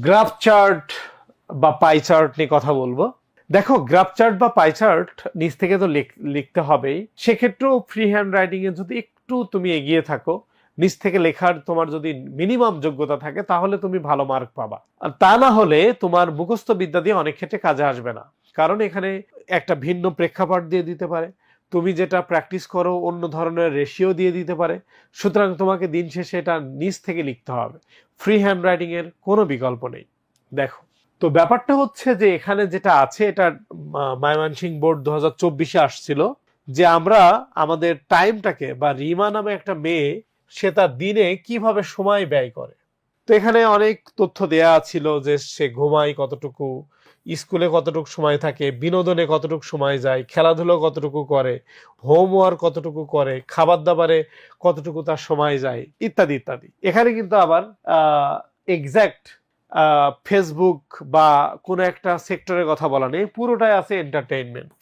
Graph chart বা pie chart নিয়ে কথা বলবো। দেখো, গ্রাফ চার্ট বা পাই চার্ট নিচ থেকে তো লিখতে হবেই। সেক্ষেত্রেও ফ্রি হ্যান্ড রাইটিং এ যদি একটু তুমি এগিয়ে থাকো, নিচ থেকে লেখার তোমার যদি মিনিমাম যোগ্যতা থাকে, তাহলে তুমি ভালো মার্ক পাবা। আর তা না হলে তোমার মুখস্থ বিদ্যা দিয়ে অনেক ক্ষেত্রে কাজে আসবে না, কারণ এখানে একটা ভিন্ন প্রেক্ষাপট দিয়ে দিতে পারে, তুমি যেটা প্র্যাকটিস করো অন্য ধরনের রেশিও দিয়ে দিতে পারে। সুতরাং তোমাকে দিন শেষে এটা নিচ থেকে লিখতে হবে। ফ্রি হ্যান্ড রাইটিং এর কোনো বিকল্প নেই। দেখো, তো ব্যাপারটা হচ্ছে যে এখানে যেটা আছে, এটা ময়মনসিংহ বোর্ড 2024-এ আসছিল, যে আমরা আমাদের টাইমটাকে, বা রিমা নামে একটা মেয়ে, সে তার দিনে কিভাবে সময় ব্যয় করে। তো এখানে অনেক তথ্য দেয়া ছিল যে সে ঘুমায় কতটুকু, স্কুলে কতটুকু সময় থাকে, বিনোদনে কতটুকু সময় যায়, খেলাধুলো কতটুকু করে, হোমওয়ার্ক কতটুকু করে, খাবার দাবারে কতটুকু তার সময় যায়, ইত্যাদি ইত্যাদি। এখানে কিন্তু আবার এক্সাক্ট ফেসবুক বা কোনো একটা সেক্টরের কথা বলা নেই, পুরোটাই আছে এন্টারটেইনমেন্ট।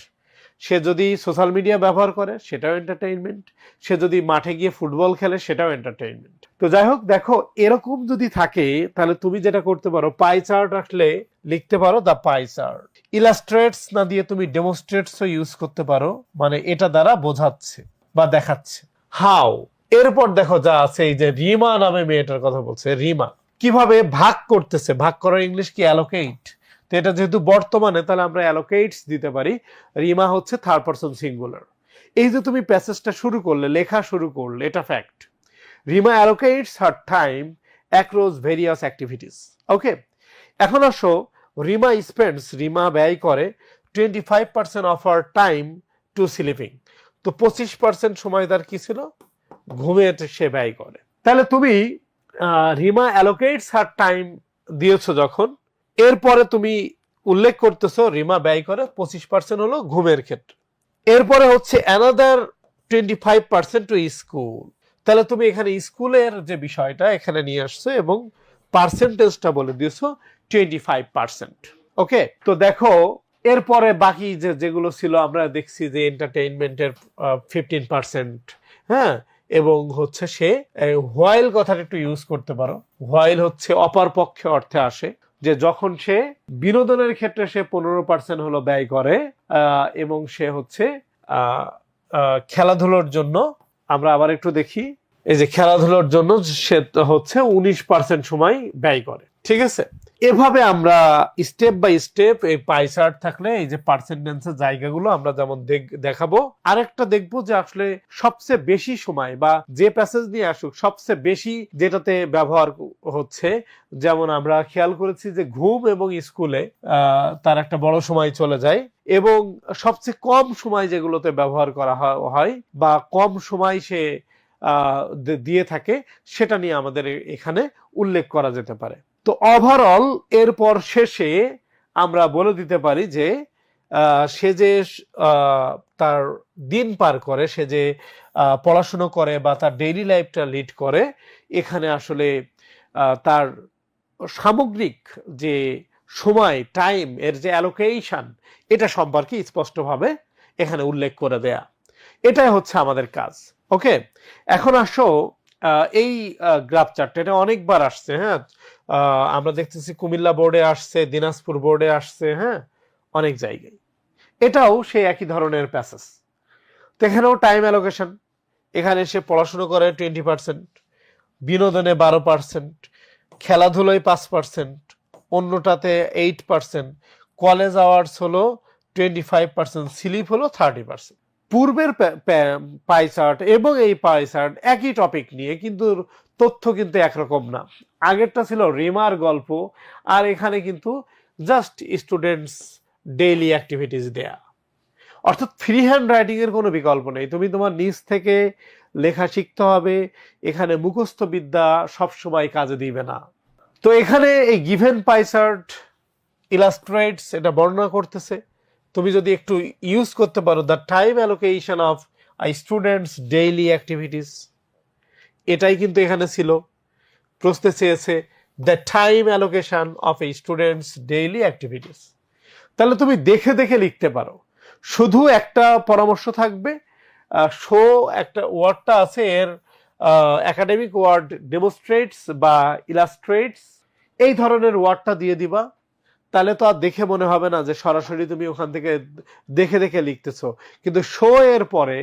সে যদি সোশ্যাল মিডিয়া ব্যবহার করে সেটাও এন্টারটেইনমেন্ট, সে যদি মাঠে গিয়ে ফুটবল খেলে সেটাও এন্টারটেইনমেন্ট। তো যাই হোক, দেখো এরকম যদি থাকে তাহলে তুমি যেটা করতে পারো, পাই চার্ট আসলে লিখতে পারো দ্য পাই চার্ট। ইলাস্ট্রেটস না দিয়ে তুমি ডেমোস্ট্রেটসও ইউজ করতে পারো, মানে এটা দ্বারা বোঝাচ্ছে বা দেখাচ্ছে হাউ। এরপর দেখো যা আছে, এই যে রিমা নামে মেয়েটার কথা বলছে, রিমা কিভাবে ভাগ করতেছে। ভাগ করার ইংলিশ কি? অ্যালোকেট। তো এটা যেহেতু বর্তমানে, তাহলে আমরা অ্যালোকেটস দিতে পারি। রিমা হচ্ছে থার্ড পারসন সিঙ্গুলার। এই যে তুমি প্যাসেজটা শুরু করলে, লেখা শুরু করলে, এটা ফ্যাক্ট। রিমা অ্যালোকেটস হার টাইম অ্যাক্রস ভেরিয়াস অ্যাক্টিভিটিস। ওকে, এখন আসো, রিমা স্পেন্ডস, রিমা ব্যয় করে 25% of her time to sleeping. তো 25% সময় তার কি ছিল? ঘুমে সে ব্যয় করে। তাহলে তুমি রিমা অ্যালোকেটস হার টাইম দিয়েছো যখন, এরপরে তুমি উল্লেখ করতেছো রিমা ব্যয় করে 25% হলো ঘুমের ক্ষেত্রে। এরপরে হচ্ছে অ্যানাদার 25% টু স্কুল। তাহলে তুমি এখানে স্কুলের যে বিষয়টা এখানে নিয়ে আসছো এবং পার্সেন্টেজটা বলে দিয়েছো 25%। ওকে, তো দেখো এরপরে বাকি যেগুলো ছিল আমরা দেখছি যে এন্টারটেইনমেন্টের 15%, হ্যাঁ, এবং হচ্ছে সে হোয়াইল কথাটা একটু ইউজ করতে পারো। হোয়াইল হচ্ছে অপর পক্ষে অর্থে আসে, যে যখন সে বিনোদনের ক্ষেত্রে সে 15% হলো ব্যয় করে, এবং সে হচ্ছে খেলাধুলোর জন্য, আমরা আবার একটু দেখি, এই যে খেলাধুলোর জন্য সে হচ্ছে 19% সময় ব্যয় করে। ঠিক আছে, এভাবে আমরা স্টেপ বাই স্টেপ এই পাই চার্ট থাকলে এই যে পার্সেন্টেজের জায়গাগুলো আমরা যেমন দেখাবো। আরেকটা দেখবো যে আসলে সবচেয়ে বেশি সময়, বা যে প্যাসেজ নিয়ে আসুক সবচেয়ে বেশি যেটাতে ব্যবহার হচ্ছে, যেমন আমরা খেয়াল করেছি যে ঘুম এবং স্কুলে তার একটা বড় সময় চলে যায়, এবং সবচেয়ে কম সময় যেগুলোতে ব্যবহার করা হয় বা কম সময় সে দিয়ে থাকে, সেটা নিয়ে আমাদের এখানে উল্লেখ করা যেতে পারে। তো ওভারঅল এরপর শেষে আমরা বলে দিতে পারি যে সে যে তার দিন পার করে, সে যে পড়াশুনো করে বা তার ডেইলি লাইফটা লিড করে, এখানে আসলে তার সামগ্রিক যে সময়, টাইম এর যে অ্যালোকেশন, এটা সম্পর্কে স্পষ্টভাবে এখানে উল্লেখ করে দেয়া। এটাই হচ্ছে আমাদের কাজ। ওকে, এখন আসো, এই গ্রাফ চার্ট এটা অনেকবার আসছে, হ্যাঁ, আমরা দেখতেছি কুমিল্লা বোর্ডে আসছে, দিনাজপুর বোর্ডে আসছে, হ্যাঁ, অনেক জায়গায়। এটাও সেই একই ধরনের প্যাসেজ। তো এখানেও টাইম অ্যালোকেশন, এখানে সে পড়াশুনো করে 20%, বিনোদনে 12%, খেলাধুলোয় 5%, অন্যটাতে 8%, কলেজ আওয়ার্স হলো 25%, স্লিপ হলো 30%। পূর্বের পাই চার্ট এবং এই পাই চার্ট একই টপিক নিয়ে, কিন্তু তথ্য কিন্তু একরকম না। আগেরটা ছিল রিমার গল্প, আর এখানে কিন্তু জাস্ট স্টুডেন্টস ডেইলি অ্যাক্টিভিটিস দেয়া। অর্থাৎ ফ্রি হ্যান্ড রাইটিং এর কোনো বিকল্প নেই, তুমি তোমার নিজ থেকে লেখা শিখতে হবে। এখানে মুখস্থ বিদ্যা সবসময় কাজে দিবে না। তো এখানে এই গিভেন পাই চার্ট ইলাস্ট্রেটস এটা বর্ণনা করতেছে, তুমি যদি একটু ইউজ করতে পারো the time allocation of students daily activities, এটাই কিন্তু এখানে ছিল। প্রশ্নে চেয়েছে the time allocation of students daily activities. তাহলে তুমি দেখে দেখে লিখতে পারো। শুধু একটা পরামর্শ থাকবে, শো একটা ওয়ার্ডটা আছে, এর একাডেমিক ওয়ার্ড ডেমোস্ট্রেটস বা ইলাস্ট্রেটস, এই ধরনের ওয়ার্ডটা দিয়ে দিবা, তাহলে তো আর দেখে মনে হবে না যে সরাসরি তুমি ওখান থেকে দেখে দেখে লিখতেছো। কিন্তু শো এর পরে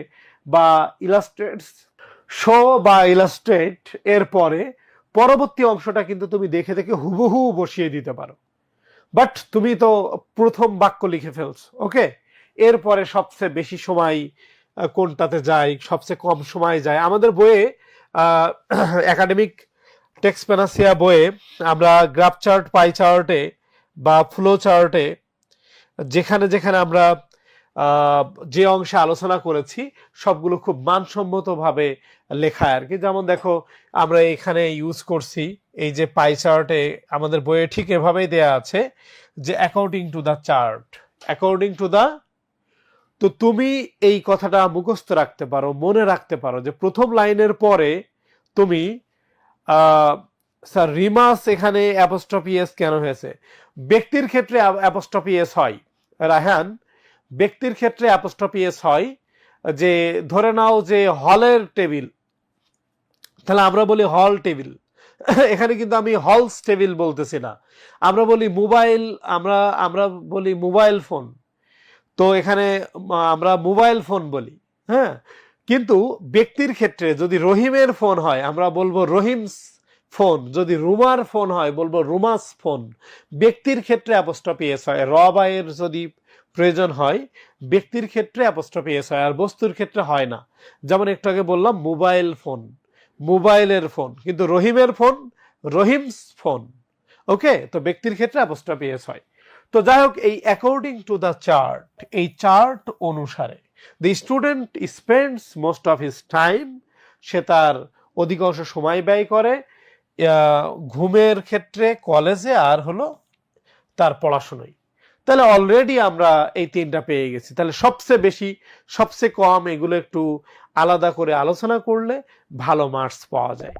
বা ইলাস্ট্রেট এর পরে পরবর্তী অংশটা কিন্তু তুমি দেখে দেখে হুবহু বসিয়ে দিতে পারো। বাট তুমি তো প্রথম বাক্য লিখে ফেলছো, ওকে। এরপরে সবচেয়ে বেশি সময় কোনটাতে যায়, সবচেয়ে কম সময় যায়। আমাদের বইয়ে একাডেমিক টেক্সট প্যানাসিয়া বইয়ে আমরা গ্রাফ চার্ট, পাই চার্টে বা ফ্লো চার্টে যেখানে যেখানে আমরা যে অংশে আলোচনা করেছি সবগুলো খুব মানসম্মতভাবে লেখা আর কি। যেমন দেখো আমরা এখানে ইউজ করছি এই যে পাই চার্টে, আমাদের বইয়ে ঠিক এভাবেই দেয়া আছে যে according to the chart, according to the. তো তুমি এই কথাটা মুখস্থ রাখতে পারো, মনে রাখতে পারো যে প্রথম লাইনের পরে তুমি স্যার রিমাস এখানে অ্যাপোস্ট্রফি এস কেন হয়েছে? ব্যক্তির ক্ষেত্রে অ্যাপোস্ট্রফি এস হয় রায়হান, ব্যক্তির ক্ষেত্রে অ্যাপোস্ট্রফি এস হয়। যে ধরে নাও যে হলের টেবিল, তাহলে আমরা বলি হল টেবিল। এখানে কিন্তু আমি হলস টেবিল বলতেছি না, আমরা বলি মোবাইল, আমরা বলি মোবাইল ফোন। তো এখানে আমরা মোবাইল ফোন বলি, হ্যাঁ। কিন্তু ব্যক্তির ক্ষেত্রে যদি রহিমের ফোন হয় আমরা বলবো রহিমস ফোন, যদি রুমার ফোন হয় বলবো রুমাস ফোন। ব্যক্তির ক্ষেত্রে অ্যাপোস্ট্রফি এস হয়। র বা এর যদি প্রয়োজন হয় ব্যক্তির ক্ষেত্রে অ্যাপোস্ট্রফি এস হয়, আর বস্তুর ক্ষেত্রে হয় না। যেমন একটু আগে বললাম মোবাইল ফোন, মোবাইলের ফোন, কিন্তু রহিমের ফোন রহিমস ফোন, ওকে। তো ব্যক্তির ক্ষেত্রে অ্যাপোস্ট্রফি এস হয়। তো যাই হোক, এই অ্যাকর্ডিং টু দ্য চার্ট, এই চার্ট অনুসারে the student spends most of his time, সে তার অধিকাংশ সময় ব্যয় করে ঘুমের ক্ষেত্রে, কলেজে, আর হলো তার পড়াশোনায়। তাহলে অলরেডি আমরা এই তিনটা পেয়ে গেছি। তাহলে সবচেয়ে বেশি, সবচেয়ে কম, এগুলো একটু আলাদা করে আলোচনা করলে ভালো মার্কস পাওয়া যায়।